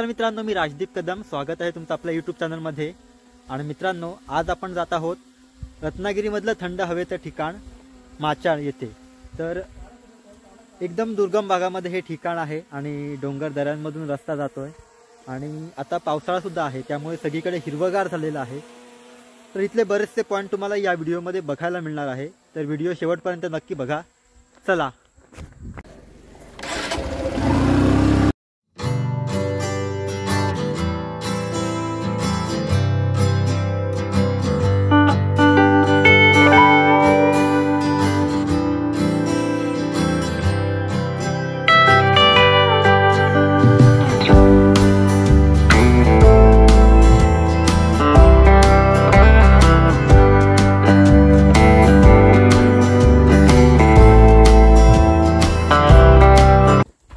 मित्रांनो, मी राजदीप कदम, स्वागत आहे तुमचं आपल्या यूट्यूब चॅनलमध्ये। आणि मित्रांनो, आज आपण जात आहोत रत्नागिरीमधलं थंड हवेचं ठिकाण माचाळ येथे। तर एकदम दुर्गम भागामध्ये हे ठिकाण आहे आणि डोंगर दऱ्यांमधून रस्ता जातोय आणि आता पावसाळा सुद्धा आहे, त्यामुळे सगळीकडे हिरवगार झालेलं आहे। तर इथले बरेचसे पॉइंट तुम्हाला या व्हिडिओमध्ये बघायला मिळणार आहे, तर व्हिडिओ शेवटपर्यंत नक्की बघा। चला।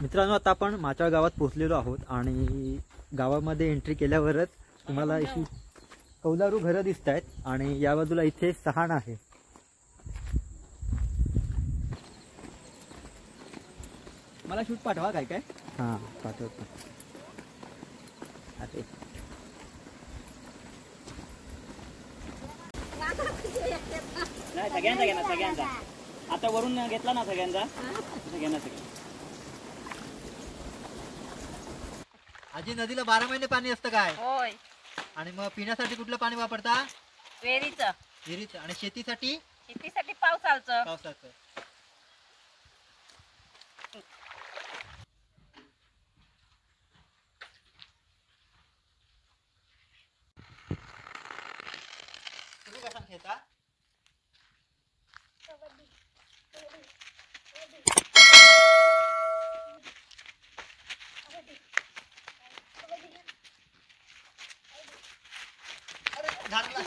मित्रांनो, आता आपण माचाळ गावात पोहोचलेलो आहोत आणि गावामध्ये एंट्री केल्यावरच तुम्हाला अशी कौलारू घरं दिसत आहेत आणि या बाजूला इथे सहाण आहे। मला शूट पाठवा काय काय। हां, पाठवतो। अरे नाही, सगळ्यांचा घेणार, सगळ्यांचा। आता वरून घेतला ना सगळ्यांचा, घेणार सगळ्यांचा। आजी, नदीला 12 महिने पाणी असतं काय? होय। आणि मग पिण्यासाठी कुठलं पाणी वापरता? विहिरीचं। विहिरीचं। आणि शेतीसाठी? शेतीसाठी पावसाचं। पावसाचं। तुम्ही कसा खेळता? घातला।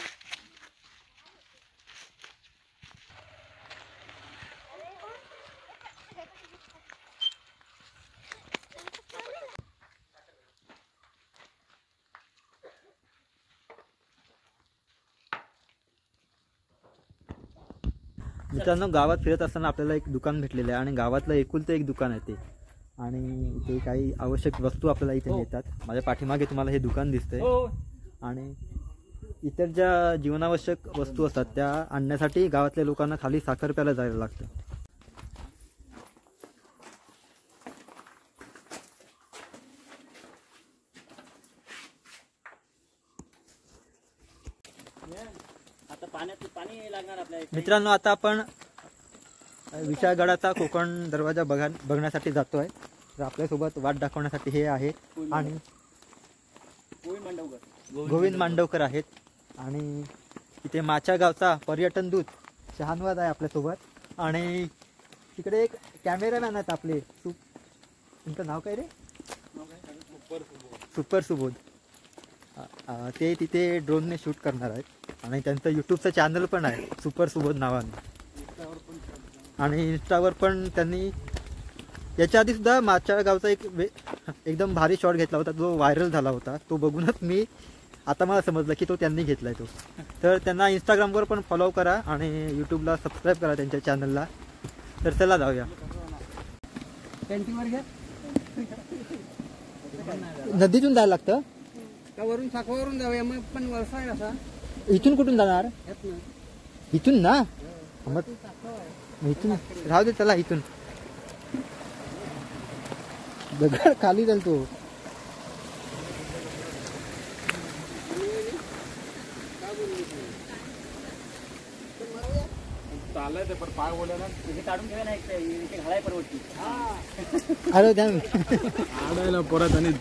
मित्रांनो, गावात फिरत असताना आपल्याला एक दुकान भेटलेलं आहे आणि गावातलं एकुलतं एक दुकान आहे ते, आणि ते काही आवश्यक वस्तू आपल्याला इथे मिळतात। माझ्या पाठीमागे तुम्हाला हे दुकान दिसतंय आणि इतर ज्या जीवनावश्यक वस्तू असतात त्या आणण्यासाठी गावातल्या लोकांना खाली साखर प्यायला जायला लागतं। आता पाणी लागणार आपल्याला। मित्रांनो, आता आपण विशाळगडाचा कोकण दरवाजा बघण्यासाठी जातोय। तर आपल्यासोबत वाट दाखवण्यासाठी हे आहेत आणि गोविंद मांडवकर आहेत आणि इथे माचाळ गावचा पर्यटन दूत शहानवाज आहे आपल्यासोबत। आणि तिकडे एक कॅमेरामॅन आहेत आपले, तुमचं नाव काय रे? सुपर सुबोध। ते तिथे ड्रोनने शूट करणार आहेत आणि त्यांचं यूट्यूबचं चॅनल पण आहे सुपर सुबोध नावाने, आणि इंस्टावर पण त्यांनी याच्या आधी सुद्धा माचाळ गावचा एकदम भारी शॉट घेतला होता, जो व्हायरल झाला होता। तो बघूनच मी आता मला समजलं की तो त्यांनी घेतलाय तो। तर त्यांना इंस्टाग्रामवर पण फॉलो करा आणि यूट्यूबला सबस्क्राईब करा त्यांच्या चॅनलला। तर चला जाऊया। नदीतून जायला लागतं का वरून साखवावरून जाऊया मग? पण वरसा आहे असा। इथून कुठून जाणार? इथून ना, मग इथून राहू दे, चला इथून। दगड खाली चालतो। चाललंय ते पण पाय ओढायला तिथे काढून ठेवा ना, इथे घालाय परवडती। अरे द्या आडायला परत आणि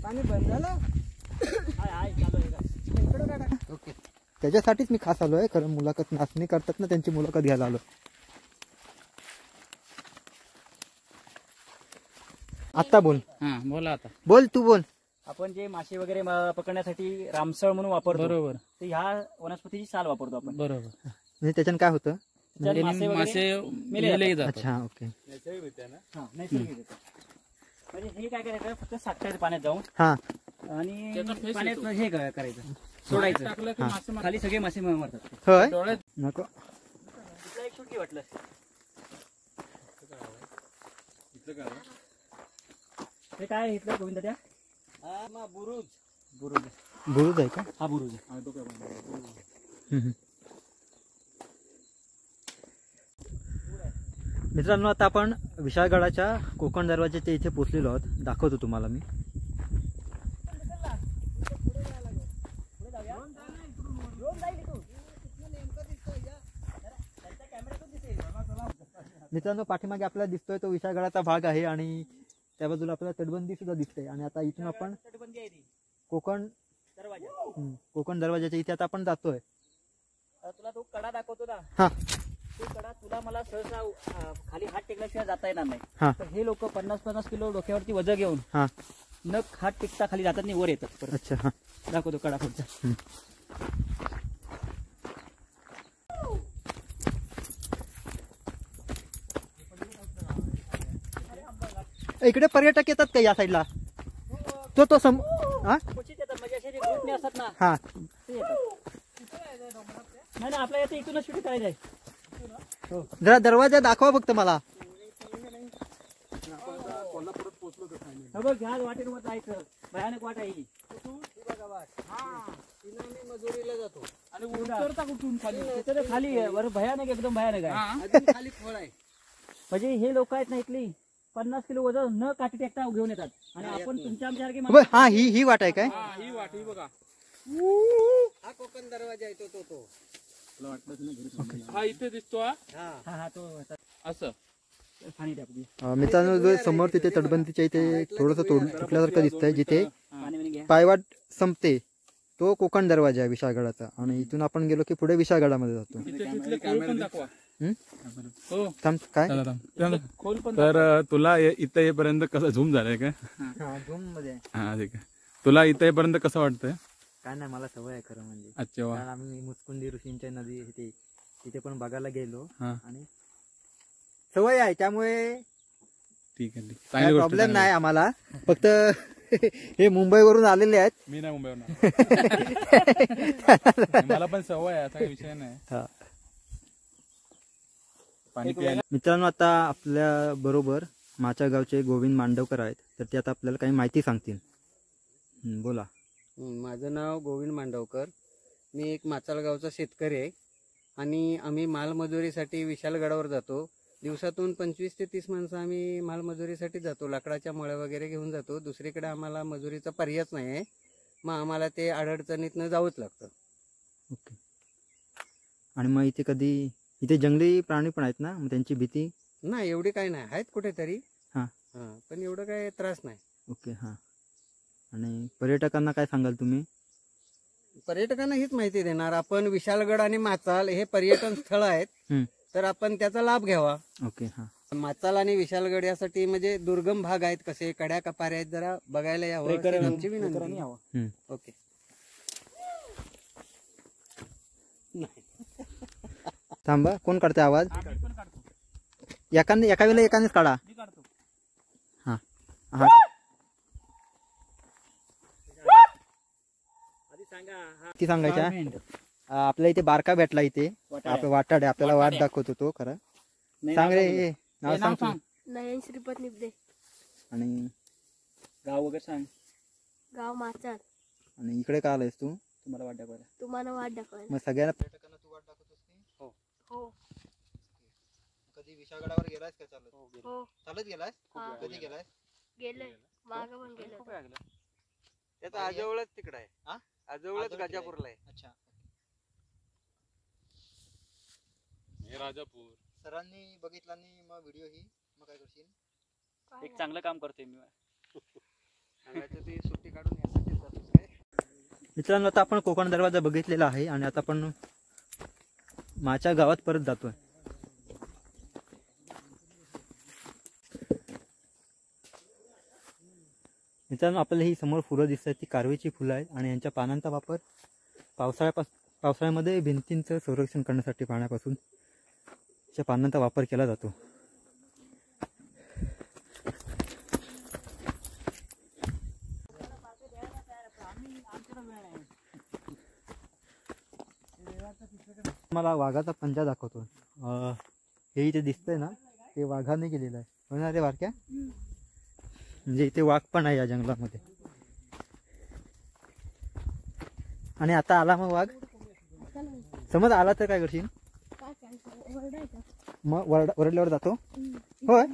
पाणी बंद झालं। ओके, त्याच्यासाठीच मी खास आलोय, खरं मुलाखत नाचणी करतात ना, त्यांची मुलाखत घ्यायला आलो। आता बोल। हां, बोला आता। बोल, तू बोल। आपण जे मासे वगैरे पकडण्यासाठी रामसळ म्हणून वापरतो, बरोबर, ते ह्या वनस्पतीची साल वापरतो आपण, बरोबर। म्हणजे त्याच्यानं काय होतं? मासे मेले जातात। अच्छा, ओके। म्हणजे हे काय करायचं, फक्त साठायचं पाण्यात जाऊन हा आणि पाण्यात हे करायचं, सोडायचं. खाली सगळे मासे मरतात. होय नको. इथला एक शूट वाटलं. हे काय इथलं गोविंदा त्या बुरुज बुरुज बुरुज आहे का? हा बुरुज आहे. मित्रांनो आता आपण विशाळगडाच्या कोकण दरवाजाच्या इथे पोहोचलेलो आहोत. दाखवतो तुम्हाला मी. मित्रांनो पाठीमागे आपल्याला दिसतोय तो विशाळगडाचा भाग आहे आणि त्या बाजूला आपल्याला तटबंदी सुद्धा दिसते. आणि आता इथून आपण कोकण दरवाजाच्या इथे आता आपण जातोय. तुला तो कडा दाखवतो ना, हा तो कडा तुला मला सहसा खाली हात टेकल्याशिवाय जाता येणार हा. नाही. तर हे लोक 50-50 किलो डोक्यावरती वजन घेऊन हा न हात टेकता खाली जातात नाही, वर येतात परत. अच्छा हा दाखवतो कडा पुढचा. इकडे पर्यटक येतात का या साईडला? तो सम हा क्वचित येतात, म्हणजे असे जे ग्रुपने असतात ना हा ते येतात. नाही ना, आपल्या इथे इथूनच शूट करायचं आहे. जरा दरवाजा दाखवा फक्त मला. हे बघ, ह्या वाटेवर जायचं, भयानक वाट आहे ही. मजुरीला जातो आणि उतरता कुठून खाली? तिथे तर खाली आहे, बरं भयानक, एकदम भयानक आहे. अजून खाली खोल आहे. म्हणजे हे लोक आहेत ना इथली 50 किलो वजन न काठी टेकता घेऊन येतात. आणि आपण तुमच्या आमच्यासारखे बरं, हा ही वाट आहे काय? ही वाट ही बघा, हा कोकण दरवाजा येतो तो हा इथे दिसतो. हा तो असं पाणी टाकू. मित्रांनो जो समोर तिथे तटबंदीच्या इथे थोडस तुटल्यासारखं दिसतंय, जिथे पाणी बिणी घ्या. पायवाट संपते तो कोकण दरवाजा आहे विशाळगडाचा. आणि इथून आपण गेलो की पुढे विशाळगडामध्ये जातो. तिथले खोल पण दाखवा. हो थांब काय खोल पण. तर तुला इथे येईपर्यंत कसं झूम झालंय का? झूम मध्ये हा ठीक आहे. तुला इथे येईपर्यंत कसं वाटतंय? काय नाही, मला सवय आहे खरं म्हणजे. अच्छा वा. कारण आम्ही मुचकुंदी ऋषींच्या नदी तिथे पण बघायला गेलो आणि सवय आहे, त्यामुळे ठीक आहे ठीक. काय चांगली गोष्ट, प्रॉब्लेम चांगली नाही आम्हाला. फक्त हे मुंबईवरून आलेले आहेत. गोष्ट. मी नाही मुंबईवर. मला पण सवय आहे, असा काही विषय नाही. हा. पाणी प्यायला. मित्रांनो आता आपल्या बरोबर माच्या गावचे गोविंद मांडवकर आहेत, तर ते आता आपल्याला काही माहिती सांगतील. बोला. माझं नाव गोविंद मांडवकर. मी एक माचाळगावचा शेतकरी आहे आणि आम्ही मालमजुरीसाठी विशाळगडावर जातो. दिवसातून 25 ते 30 माणसं आम्ही मालमजुरीसाठी जातो. लाकडाच्या मळ्या वगैरे घेऊन जातो. दुसरीकडे आम्हाला मजुरीचा पर्यायच नाही आहे, मग आम्हाला ते अडचणीतनं जावंच लागतं. ओके. आणि मग इथे जंगली प्राणी पण आहेत ना, मग त्यांची भीती? नाही एवढी काही नाही, आहेत कुठेतरी. हा. पण एवढं काही त्रास नाही. ओके. हा. आणि पर्यटकांना काय सांगाल तुम्ही? पर्यटकांना हीच माहिती देणार आपण, विशाळगड आणि माचाल हे पर्यटन स्थळ आहेत, तर आपण त्याचा लाभ घ्यावा. ओके. हा. माचाल आणि विशाळगड यासाठी म्हणजे दुर्गम भाग आहेत, कसे कड्या कपाऱ्या आहेत, जरा बघायला यावं अशी आमची विनंती. ओके. थांबा, कोण काढते आवाज? एका वेळेला एकानेच काढा. हा हा. ती सांगायच्या आपल्या इथे बारका भेटला, इथे आपला वाटाड आहे, आपल्याला वाट दाखवतो तो. खरं सांग रे, नाव सांग तू. नयन श्रीपत निबदे. आणि गाव वगैरे सांग. गाव माचाळ. आणि इकडे का आलायस तू? तुम्हाला वाट दाखवायला. तुम्हाला वाट दाखवायला. मग सगळ्यांना पर्यटकांना तू वाट दाखवतोस की? हो. कधी विशाळगडावर गेलायस का? हो. चालत गेलायस? हा. कधी गेलायस? गेलोय, माग पण गेलो. त्याचा आजवळच तिकडे आहे. आजवळच गाजापूरला आहे. अच्छा. राजापूर. सरांनी बघितला आणि मग व्हिडिओ ही मग काय करशील? एक चांगलं काम करतोय मी. ती सुट्टी काढून यासाठी जातोस काय? मित्रांनो आता आपण कोकण दरवाजा बघितलेला आहे आणि आता आपण माच्या गावात परत जातोय. मित्रांनो आपल्याला ही समोर फुलं दिसत आहेत, ती कारवीची फुलं आहेत आणि यांच्या पानांचा वापर पावसाळ्यामध्ये भिंतींचं संरक्षण करण्यासाठी पाण्यापासून च्या पानांचा वापर केला जातो. मला वाघाचा पंजा दाखवतो. हे इथे दिसतंय ना, ते वाघाने केलेलं आहे. होणार रे बारक्या? म्हणजे इथे वाघ पण आहे या जंगलामध्ये. आणि आता आला मग वाघ, समज आला तर काय करशील? मग वरडल्यावर जातो. होय.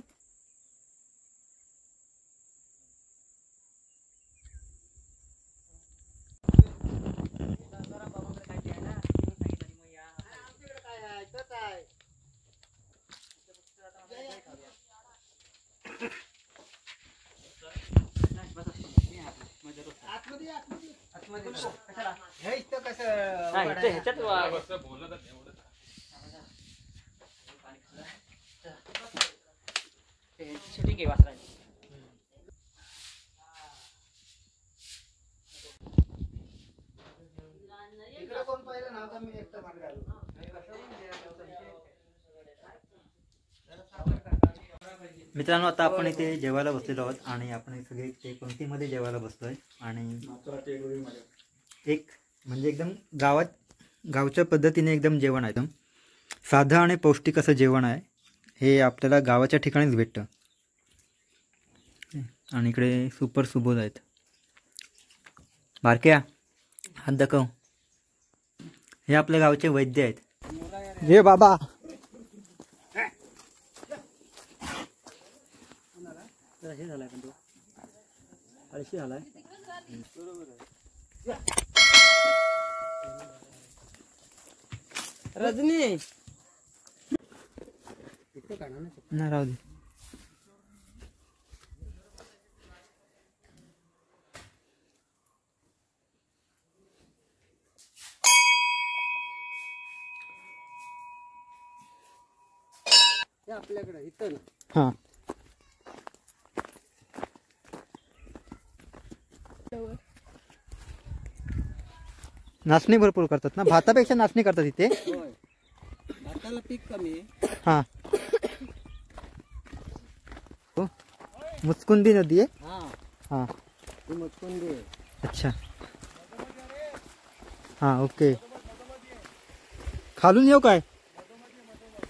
शूटिंग आहे वासराची. मित्रांनो, आता आपण इथे जेवायला बसलेलो आहोत आणि आपण सगळे इथे पंक्तीमध्ये जेवायला बसलोय. आणि एक म्हणजे एकदम गावच्या पद्धतीने एकदम जेवण आहे. एकदम साधं आणि पौष्टिक असं जेवण आहे. हे आपल्याला गावाच्या ठिकाणीच भेटतं. आणि इकडे सुपर सुबोध आहेत. बारक्या हात दाखव. हे आपल्या गावचे वैद्य आहेत. हे बाबा हे झालाय पण तो आळशी झालाय. रजनी नाही राहू दे. आपल्याकडे इथं ना. हां नाचणी भरपूर करतात ना, भातापेक्षा नाचणी करतात इथे. होय, भाताला पीक कमी आहे. हां हो, मुचकुंदी नदी आहे. हा, हां ती मुचकुंदी आहे. अच्छा. हां ओके. खालून येऊ काय?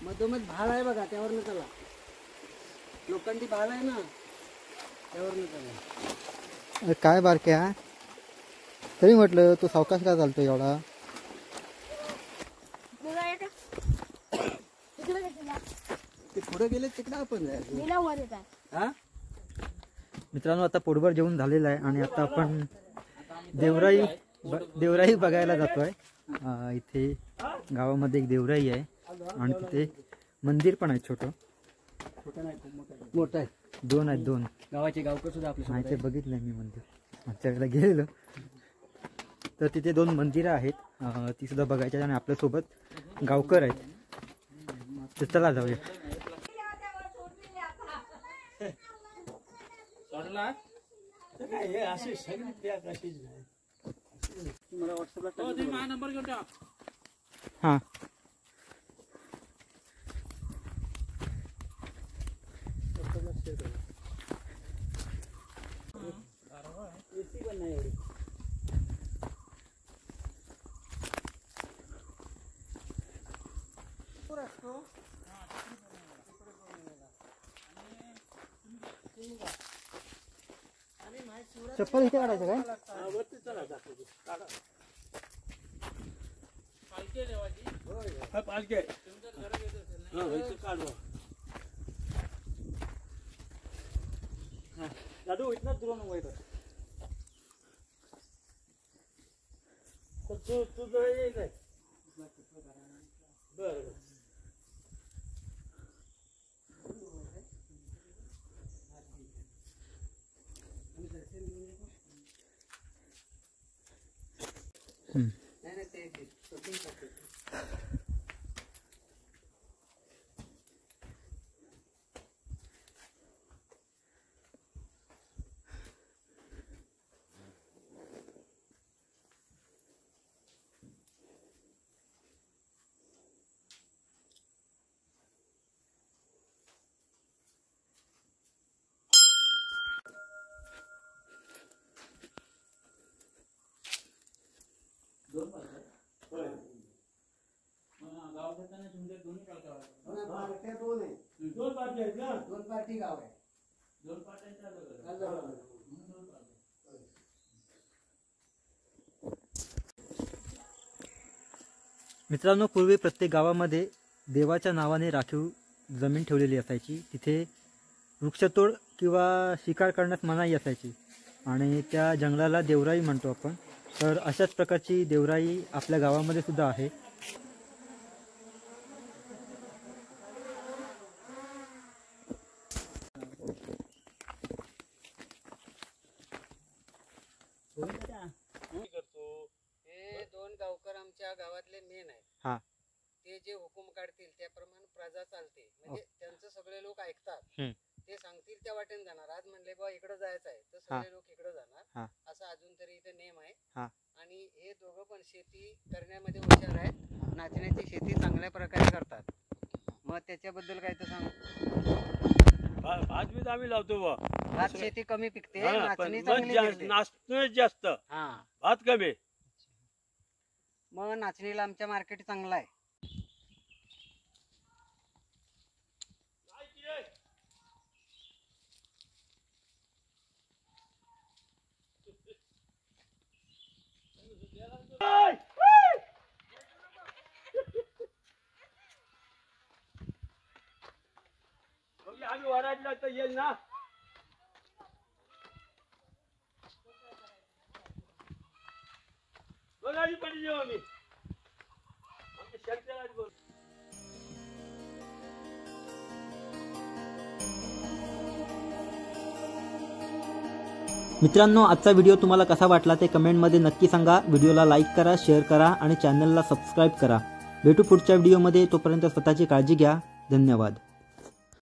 मधोमध भाल आहे बघा, त्यावरनं चला. लोखंडी भाल आहे ना, त्यावरनं चला. अरे काय बारक्या, तरी म्हटलं तू सावकाश का चालतो एवढा? ते पुढे गेले तिकडे आपण जायचं. हा, मित्रांनो, आता पोटभर जेवण झालेलं आहे आणि आता आपण देवराई बघायला जातोय. इथे गावामध्ये एक देवराई आहे आणि तिथे मंदिर पण आहे. छोटं मोठा आहे. दोन आहेत, दोन गावाचे गावकर सुद्धा आपल्या नाही ते बघितलंय मी मंदिर. मागच्या वेळेला गेलेलो तर तिथे दोन मंदिरं आहेत. ती सुद्धा बघायची आणि आपल्यासोबत गावकर आहेत. तर चला जाऊया. हां चप्पल इथे काढायचं काय? दादू इथनं दूर नको तू जवळ येईल. बरं दोन पार्टी गाव आहे. मित्रांनो, पूर्वी प्रत्येक गावामध्ये देवाच्या नावाने राखीव जमीन ठेवलेली असायची. तिथे वृक्षतोड किंवा शिकार करण्यास मनाई असायची आणि त्या जंगलाला देवराई म्हणतो आपण. तर अशाच प्रकारची देवराई आपल्या गावामध्ये सुद्धा आहे. हे दोन गावकर आमच्या गावातले मेन आहेत. हा. ते जे हुकूम काढतील त्याप्रमाणे प्रजा चालते. म्हणजे त्यांचं सगळे लोक ऐकतात. ते सांगतील त्या वाटेने जाणार. आज म्हणले बा इकडे जायचं आहे तर सगळे लोक इकडे जाणार. असा अजून तरी इथे नेम आहे. आणि हे दोघं पण शेती करण्यामध्ये हुशार आहेत. नाचण्याची शेती चांगल्या प्रकारे करतात. मग त्याच्याबद्दल काय तर सांग. भात बीत आम्ही लावतो बा. भात शेती कमी पिकते, हा, नाचणी पण चांगली मग पिकते. नाचणं जास्त, हा. भात कमी. मग नाचणीला आमच्या मार्केट चांगला आहे. आम्ही वराडला तर येईल ना. बघा आधी पण येऊ आम्ही आमच्या शर्टाला बोल. मित्रांनो, आजचा व्हिडिओ तुम्हाला कसा वाटला ते कमेंटमध्ये नक्की सांगा. व्हिडिओला लाईक करा, शेअर करा आणि चॅनलला सबस्क्राईब करा. भेटू पुढच्या व्हिडिओमध्ये. तोपर्यंत स्वतःची काळजी घ्या. धन्यवाद.